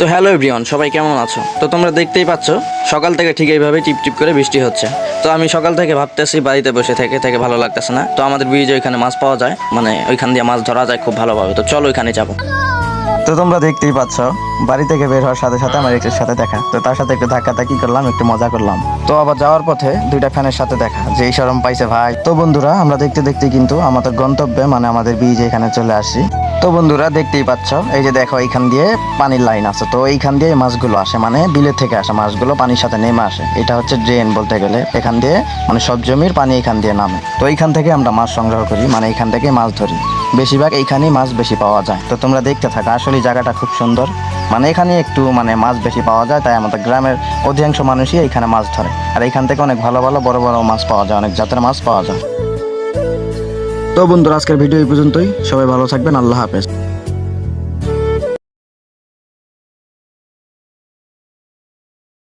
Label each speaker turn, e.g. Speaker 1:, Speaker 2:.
Speaker 1: তো hello everyone, সবাই কেমন আছো? তো তোমরা দেখতেই পাচ্ছ সকাল থেকে ঠিক এইভাবে টিপ টিপ করে বৃষ্টি হচ্ছে। তো আমি সকাল থেকে ভাবতেছি বাড়িতে বসে থেকে থেকে ভালো লাগতেছে না। তো আমাদের ব্রিজে ওইখানে মাছ পাওয়া যায়, মানে ওইখান দিয়ে মাছ ধরা যায় খুব ভালোভাবে। তো চলো ওইখানে যাবো। তো তোমরা দেখতেই পাচ্ছ বাড়ি থেকে বের হওয়ার সাথে সাথে আমার এক্সের সাথে দেখা। তো তার সাথে একটু ধাক্কাধাক্কি করলাম, একটু মজা করলাম। তো আবার যাওয়ার পথে দুইটা ফ্যানের সাথে দেখা, যেই শরম পাইছে ভাই। তো বন্ধুরা, আমরা দেখতে দেখতে কিন্তু আমাদের গন্তব্যে মানে আমাদের ব্রিজে এখানে চলে আসি। তো বন্ধুরা দেখতেই পাচ্ছ, এই যে দেখো এইখান দিয়ে পানির লাইন আছে। তো এইখান দিয়ে মাছগুলো আসে, মানে বিলের থেকে আসে মাছগুলো পানির সাথে নেমে আসে। এটা হচ্ছে ড্রেন বলতে গেলে। এখান দিয়ে মানে সব জমির পানি এখান দিয়ে নামে। তো এইখান থেকে আমরা মাছ সংগ্রহ করি, মানে এইখান থেকে মাছ ধরি। বেশিরভাগ এইখানেই মাছ বেশি পাওয়া যায়। তো তোমরা দেখতে থাকো, আসলে জায়গাটা খুব সুন্দর। মানে এখানে একটু মানে মাছ বেশি পাওয়া যায়, তাই আমাদের গ্রামের অধিকাংশ মানুষই এখানে মাছ ধরে। আর এইখান থেকে অনেক ভালো ভালো বড় বড় মাছ পাওয়া যায়, অনেক জাতের মাছ পাওয়া যায়। তো বন্ধুরা, আজকের ভিডিও এই পর্যন্তই। সবাই ভালো থাকবেন, আল্লাহ হাফেজ।